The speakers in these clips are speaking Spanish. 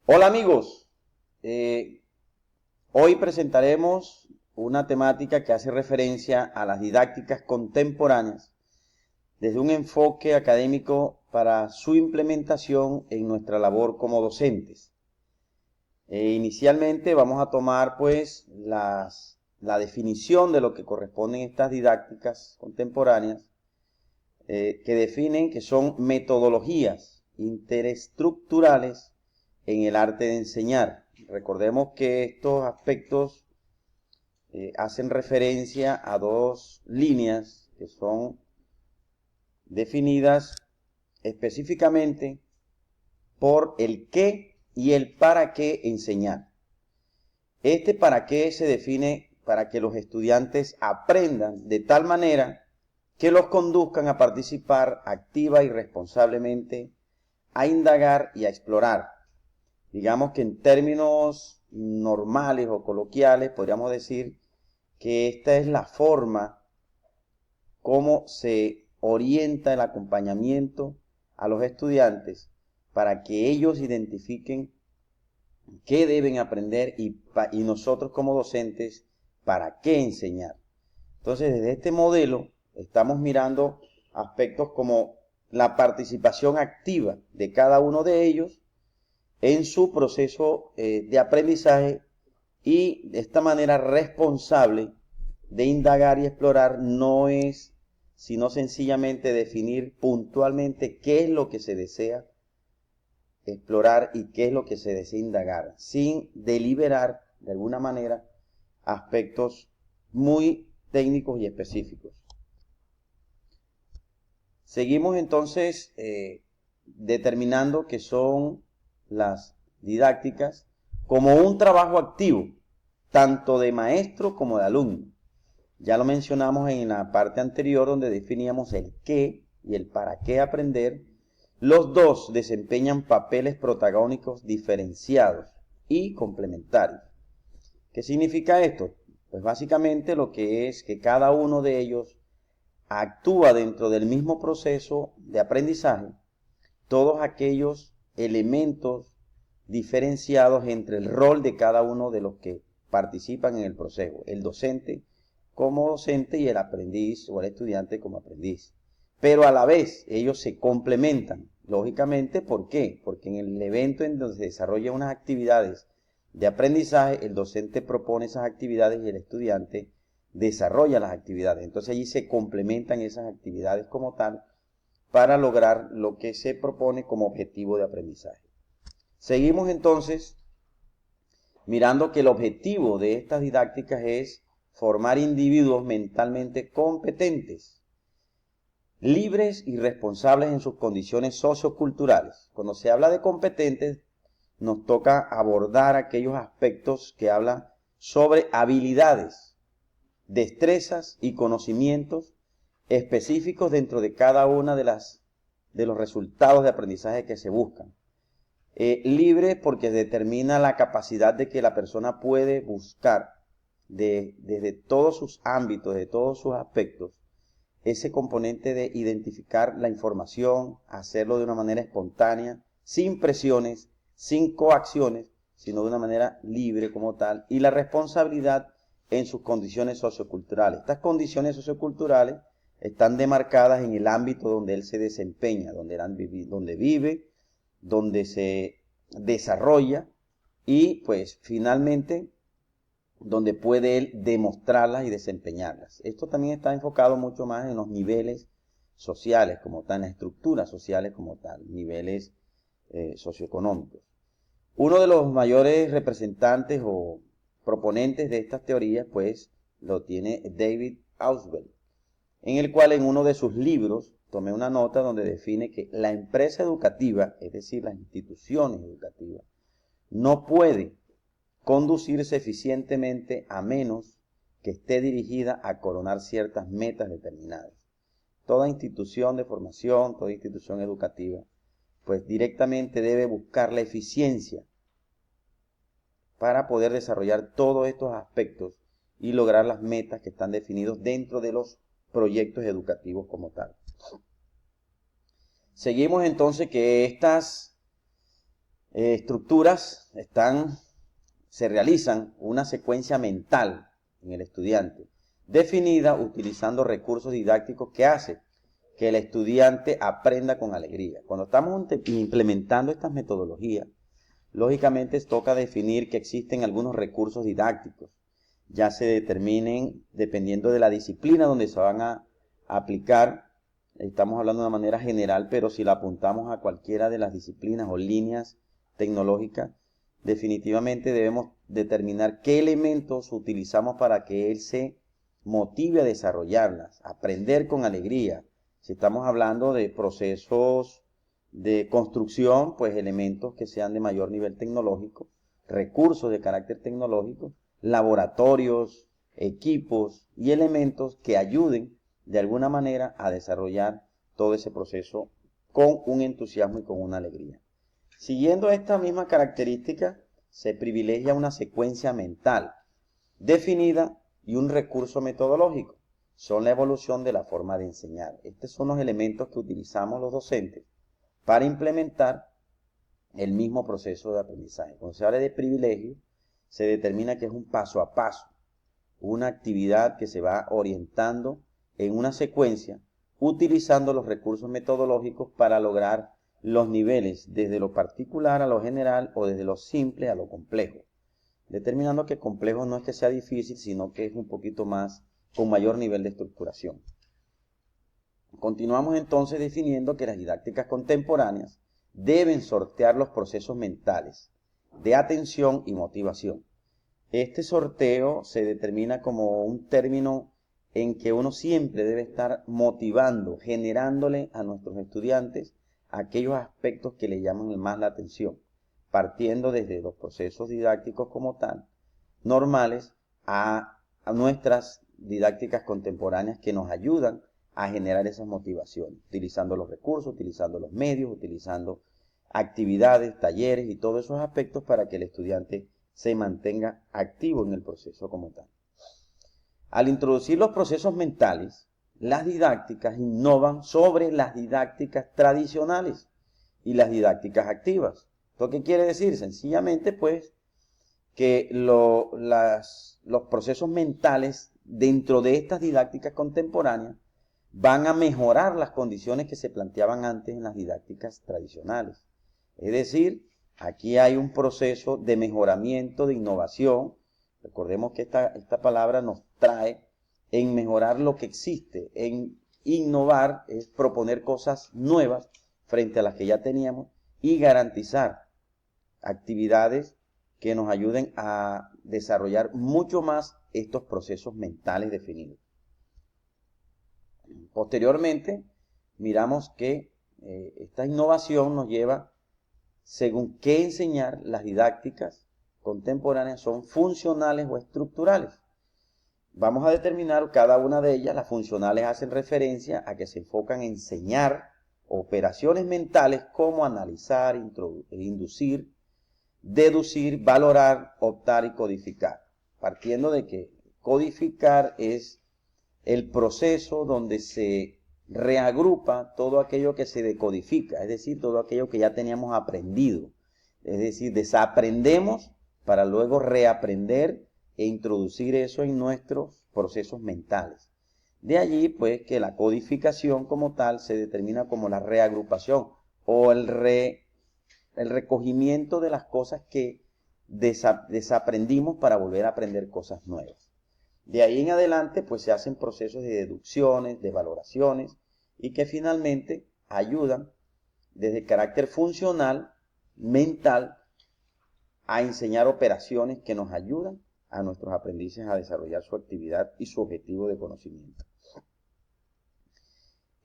Hola amigos, hoy presentaremos una temática que hace referencia a las didácticas contemporáneas desde un enfoque académico para su implementación en nuestra labor como docentes. Inicialmente vamos a tomar pues la definición de lo que corresponden estas didácticas contemporáneas que definen que son metodologías interestructurales en el arte de enseñar. Recordemos que estos aspectos hacen referencia a dos líneas que son definidas específicamente por el qué y el para qué enseñar. Este para qué se define para que los estudiantes aprendan de tal manera que los conduzcan a participar activa y responsablemente, a indagar y a explorar. Digamos que en términos normales o coloquiales podríamos decir que esta es la forma como se orienta el acompañamiento a los estudiantes para que ellos identifiquen qué deben aprender y nosotros como docentes para qué enseñar. Entonces, desde este modelo estamos mirando aspectos como la participación activa de cada uno de ellos en su proceso de aprendizaje y de esta manera responsable de indagar y explorar no es sino sencillamente definir puntualmente qué es lo que se desea explorar y qué es lo que se desea indagar, sin deliberar de alguna manera aspectos muy técnicos y específicos. Seguimos entonces determinando que son las didácticas como un trabajo activo, tanto de maestro como de alumno. Ya lo mencionamos en la parte anterior donde definíamos el qué y el para qué aprender. Los dos desempeñan papeles protagónicos diferenciados y complementarios. ¿Qué significa esto? Pues básicamente lo que es que cada uno de ellos actúa dentro del mismo proceso de aprendizaje todos aquellos elementos diferenciados entre el rol de cada uno de los que participan en el proceso, el docente como docente y el aprendiz o el estudiante como aprendiz. Pero a la vez ellos se complementan, lógicamente, ¿por qué? Porque en el evento en donde se desarrollan unas actividades de aprendizaje, el docente propone esas actividades y el estudiante desarrolla las actividades. Entonces allí se complementan esas actividades como tal para lograr lo que se propone como objetivo de aprendizaje. Seguimos entonces mirando que el objetivo de estas didácticas es formar individuos mentalmente competentes, libres y responsables en sus condiciones socioculturales. Cuando se habla de competentes, nos toca abordar aquellos aspectos que hablan sobre habilidades, destrezas y conocimientos específicos dentro de cada una de los resultados de aprendizaje que se buscan. Libre porque determina la capacidad de que la persona puede buscar desde todos sus ámbitos, de todos sus aspectos, ese componente de identificar la información, hacerlo de una manera espontánea, sin presiones, sin coacciones, sino de una manera libre como tal, y la responsabilidad en sus condiciones socioculturales. Estas condiciones socioculturales están demarcadas en el ámbito donde él se desempeña, donde vive, donde se desarrolla y pues finalmente donde puede él demostrarlas y desempeñarlas. Esto también está enfocado mucho más en los niveles sociales como tal, en las estructuras sociales como tal, niveles socioeconómicos. Uno de los mayores representantes o proponentes de estas teorías pues lo tiene David Ausubel, en el cual en uno de sus libros tomé una nota donde define que la empresa educativa, es decir, las instituciones educativas, no puede conducirse eficientemente a menos que esté dirigida a coronar ciertas metas determinadas. Toda institución de formación, toda institución educativa, pues directamente debe buscar la eficiencia para poder desarrollar todos estos aspectos y lograr las metas que están definidos dentro de los proyectos educativos como tal. Seguimos entonces que estas estructuras se realizan una secuencia mental en el estudiante, definida utilizando recursos didácticos que hace que el estudiante aprenda con alegría. Cuando estamos implementando estas metodologías, lógicamente toca definir que existen algunos recursos didácticos, ya se determinen dependiendo de la disciplina donde se van a aplicar. Estamos hablando de una manera general, pero si la apuntamos a cualquiera de las disciplinas o líneas tecnológicas, definitivamente debemos determinar qué elementos utilizamos para que él se motive a desarrollarlas, aprender con alegría. Si estamos hablando de procesos de construcción, pues elementos que sean de mayor nivel tecnológico, recursos de carácter tecnológico, laboratorios, equipos y elementos que ayuden de alguna manera a desarrollar todo ese proceso con un entusiasmo y con una alegría. Siguiendo esta misma característica, se privilegia una secuencia mental definida y un recurso metodológico. Son la evolución de la forma de enseñar. Estos son los elementos que utilizamos los docentes para implementar el mismo proceso de aprendizaje. Cuando se habla de privilegio, se determina que es un paso a paso, una actividad que se va orientando en una secuencia, utilizando los recursos metodológicos para lograr los niveles desde lo particular a lo general o desde lo simple a lo complejo. Determinando que complejo no es que sea difícil, sino que es un poquito más, con mayor nivel de estructuración. Continuamos entonces definiendo que las didácticas contemporáneas deben sortear los procesos mentales de atención y motivación. Este sorteo se determina como un término en que uno siempre debe estar motivando, generándole a nuestros estudiantes aquellos aspectos que le llaman más la atención, partiendo desde los procesos didácticos como tal, normales, a nuestras didácticas contemporáneas que nos ayudan a generar esas motivaciones, utilizando los recursos, utilizando los medios, utilizando actividades, talleres y todos esos aspectos para que el estudiante se mantenga activo en el proceso como tal. Al introducir los procesos mentales, las didácticas innovan sobre las didácticas tradicionales y las didácticas activas. ¿Esto qué quiere decir? Sencillamente, pues, que los procesos mentales dentro de estas didácticas contemporáneas van a mejorar las condiciones que se planteaban antes en las didácticas tradicionales. Es decir, aquí hay un proceso de mejoramiento, de innovación. Recordemos que esta palabra nos trae en mejorar lo que existe, en innovar, es proponer cosas nuevas frente a las que ya teníamos y garantizar actividades que nos ayuden a desarrollar mucho más estos procesos mentales definidos. Posteriormente, miramos que esta innovación nos lleva, según qué enseñar, las didácticas contemporáneas son funcionales o estructurales. Vamos a determinar cada una de ellas. Las funcionales hacen referencia a que se enfocan en enseñar operaciones mentales como analizar, inducir, deducir, valorar, optar y codificar. Partiendo de que codificar es el proceso donde se reagrupa todo aquello que se decodifica, es decir, todo aquello que ya teníamos aprendido. Es decir, desaprendemos para luego reaprender e introducir eso en nuestros procesos mentales. De allí, pues, que la codificación como tal se determina como la reagrupación o el recogimiento de las cosas que desaprendimos para volver a aprender cosas nuevas. De ahí en adelante, pues se hacen procesos de deducciones, de valoraciones y que finalmente ayudan desde el carácter funcional, mental, a enseñar operaciones que nos ayudan a nuestros aprendices a desarrollar su actividad y su objetivo de conocimiento.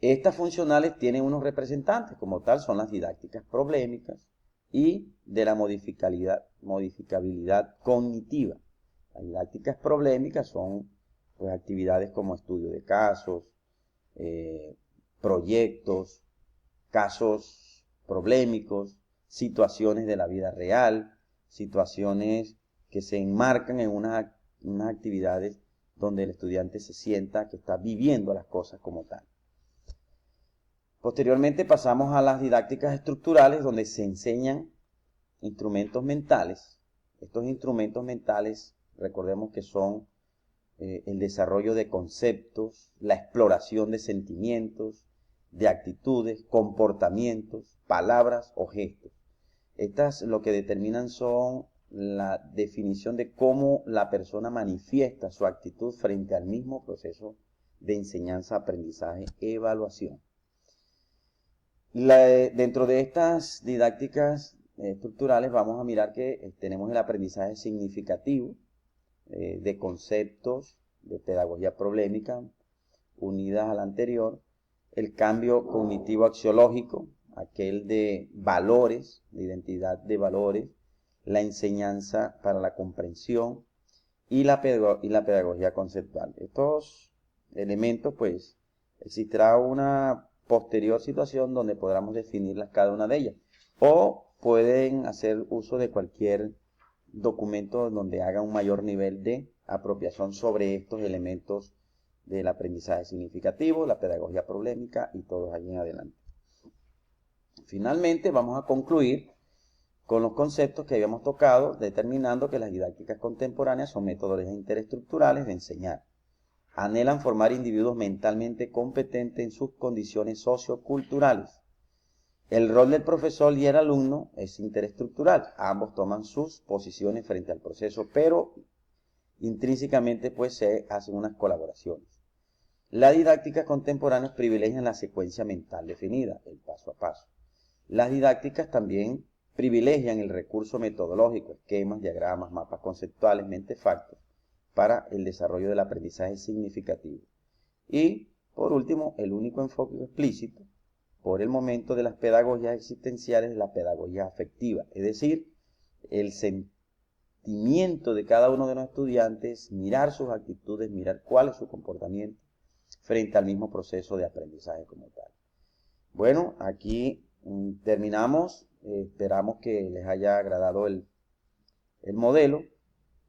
Estas funcionales tienen unos representantes, como tal son las didácticas problemáticas y de la modificabilidad cognitiva. Las didácticas problemáticas son pues, actividades como estudio de casos, proyectos, casos problemáticos, situaciones de la vida real, situaciones que se enmarcan en unas actividades donde el estudiante se sienta que está viviendo las cosas como tal. Posteriormente pasamos a las didácticas estructurales donde se enseñan instrumentos mentales. Estos instrumentos mentales, recordemos que son el desarrollo de conceptos, la exploración de sentimientos, de actitudes, comportamientos, palabras o gestos. Estas lo que determinan son la definición de cómo la persona manifiesta su actitud frente al mismo proceso de enseñanza, aprendizaje, evaluación. Dentro de estas didácticas estructurales vamos a mirar que tenemos el aprendizaje significativo de conceptos de pedagogía problemática unidas al anterior, el cambio cognitivo axiológico, aquel de valores, de identidad de valores, la enseñanza para la comprensión y la pedagogía conceptual. Estos elementos, pues, existirá una posterior situación donde podamos definirlas cada una de ellas, o pueden hacer uso de cualquier documento donde haga un mayor nivel de apropiación sobre estos elementos del aprendizaje significativo, la pedagogía problemática y todos allí en adelante. Finalmente vamos a concluir con los conceptos que habíamos tocado, determinando que las didácticas contemporáneas son metodologías interesestructurales de enseñar. Anhelan formar individuos mentalmente competentes en sus condiciones socioculturales. El rol del profesor y el alumno es interesestructural. Ambos toman sus posiciones frente al proceso, pero intrínsecamente pues se hacen unas colaboraciones. Las didácticas contemporáneas privilegian la secuencia mental definida, el paso a paso. Las didácticas también privilegian el recurso metodológico, esquemas, diagramas, mapas conceptuales, mentefactos, para el desarrollo del aprendizaje significativo. Y, por último, el único enfoque explícito, por el momento, de las pedagogías existenciales es la pedagogía afectiva, es decir, el sentimiento de cada uno de los estudiantes, mirar sus actitudes, mirar cuál es su comportamiento frente al mismo proceso de aprendizaje como tal. Bueno, aquí terminamos. Esperamos que les haya agradado el modelo,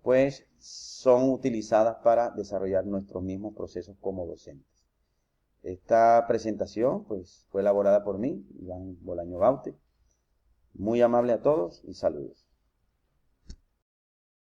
pues son utilizadas para desarrollar nuestros mismos procesos como docentes. Esta presentación pues fue elaborada por mí, Iván Bolaño Gaute. Muy amable a todos y saludos.